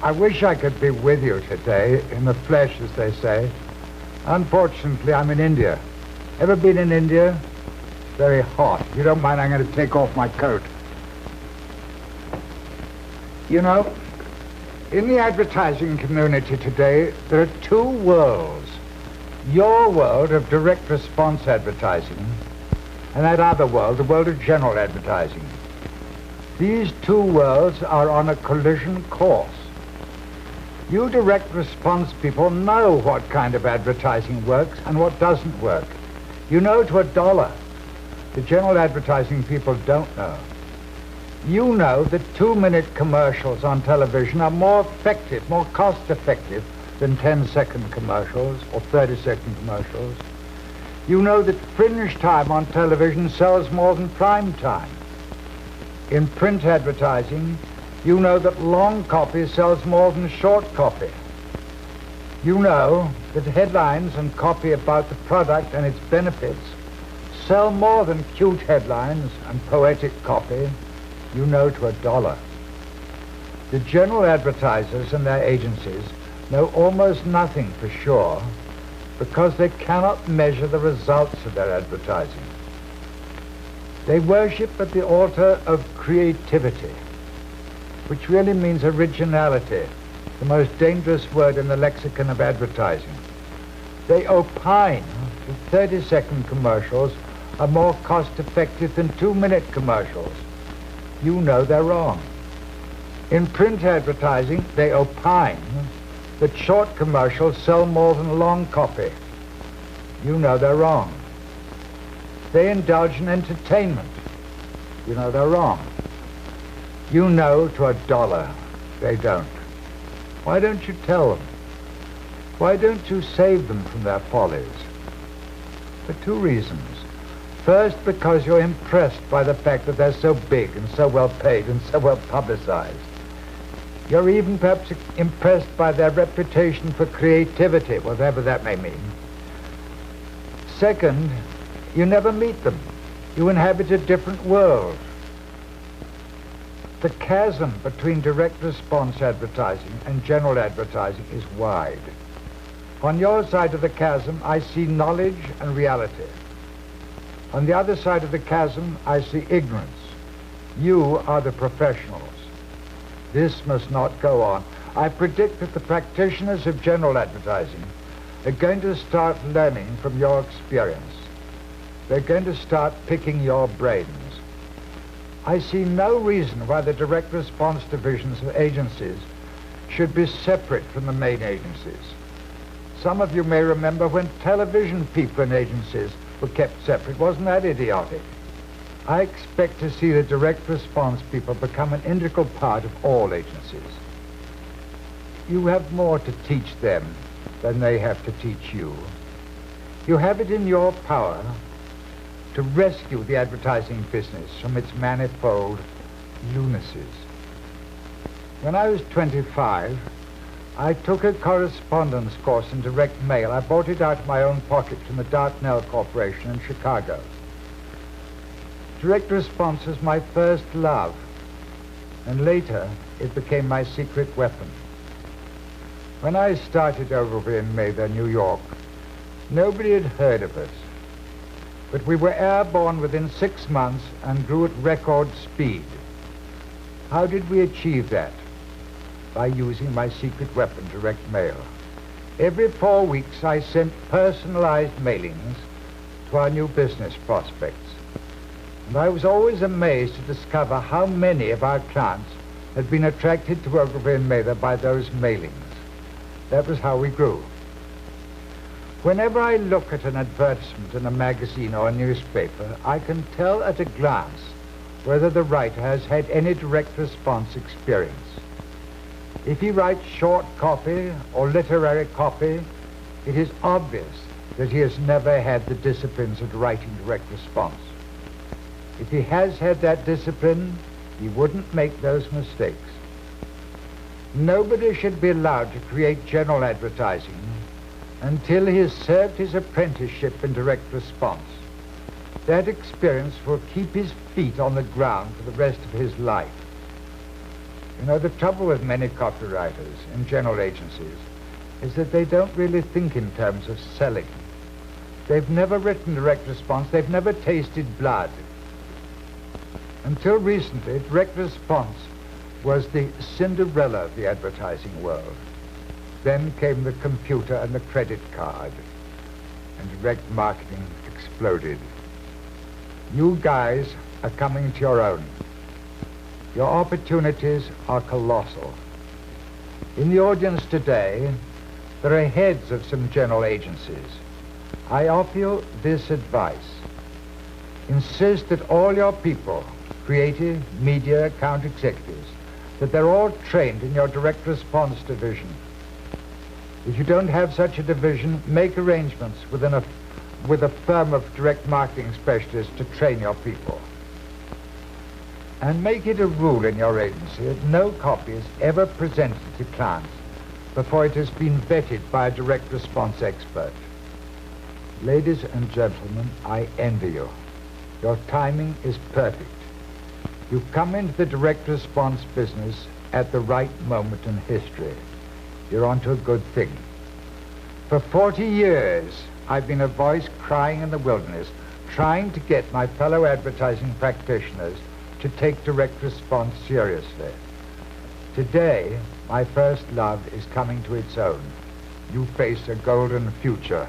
I wish I could be with you today, in the flesh, as they say. Unfortunately, I'm in India. Ever been in India? It's very hot. If you don't mind, I'm going to take off my coat. You know, in the advertising community today, there are two worlds. Your world of direct response advertising, and that other world, the world of general advertising. These two worlds are on a collision course. You direct response people know what kind of advertising works and what doesn't work. You know to a dollar. The general advertising people don't know. You know that 2-minute commercials on television are more effective, more cost-effective than 10-second commercials or 30-second commercials. You know that fringe time on television sells more than prime time. In print advertising, you know that long copy sells more than short copy. You know that headlines and copy about the product and its benefits sell more than cute headlines and poetic copy. You know to a dollar. The general advertisers and their agencies know almost nothing for sure because they cannot measure the results of their advertising. They worship at the altar of creativity, which really means originality, the most dangerous word in the lexicon of advertising. They opine that 30-second commercials are more cost-effective than 2-minute commercials. You know they're wrong. In print advertising, they opine that short commercials sell more than long copy. You know they're wrong. They indulge in entertainment. You know they're wrong. You know to a dollar they don't. Why don't you tell them? Why don't you save them from their follies? For two reasons. First, because you're impressed by the fact that they're so big and so well paid and so well publicized. You're even perhaps impressed by their reputation for creativity, whatever that may mean. Second, you never meet them. You inhabit a different world. The chasm between direct response advertising and general advertising is wide. On your side of the chasm, I see knowledge and reality. On the other side of the chasm, I see ignorance. You are the professionals. This must not go on. I predict that the practitioners of general advertising are going to start learning from your experience. They're going to start picking your brains. I see no reason why the direct response divisions of agencies should be separate from the main agencies. Some of you may remember when television people in agencies were kept separate. Wasn't that idiotic? I expect to see the direct response people become an integral part of all agencies. You have more to teach them than they have to teach you. You have it in your power to rescue the advertising business from its manifold lunacies. When I was 25, I took a correspondence course in direct mail. I bought it out of my own pocket from the Dartnell Corporation in Chicago. Direct response was my first love, and later it became my secret weapon. When I started Ogilvy and Mather, New York, nobody had heard of us. But we were airborne within 6 months and grew at record speed. How did we achieve that? By using my secret weapon, direct mail. Every 4 weeks, I sent personalized mailings to our new business prospects. And I was always amazed to discover how many of our clients had been attracted to Ogilvy and Mather by those mailings. That was how we grew. Whenever I look at an advertisement in a magazine or a newspaper, I can tell at a glance whether the writer has had any direct response experience. If he writes short copy or literary copy, it is obvious that he has never had the disciplines of writing direct response. If he has had that discipline, he wouldn't make those mistakes. Nobody should be allowed to create general advertising until he has served his apprenticeship in direct response. That experience will keep his feet on the ground for the rest of his life. You know, the trouble with many copywriters in general agencies is that they don't really think in terms of selling. They've never written direct response. They've never tasted blood. Until recently, direct response was the Cinderella of the advertising world. Then came the computer and the credit card, and direct marketing exploded. You guys are coming to your own. Your opportunities are colossal. In the audience today, there are heads of some general agencies. I offer you this advice. Insist that all your people, creative, media, account executives, that they're all trained in your direct response division. If you don't have such a division, make arrangements with a firm of direct marketing specialists to train your people. And make it a rule in your agency that no copy is ever presented to clients before it has been vetted by a direct response expert. Ladies and gentlemen, I envy you. Your timing is perfect. You've come into the direct response business at the right moment in history. You're onto a good thing. For 40 years, I've been a voice crying in the wilderness, trying to get my fellow advertising practitioners to take direct response seriously. Today, my first love is coming to its own. You face a golden future.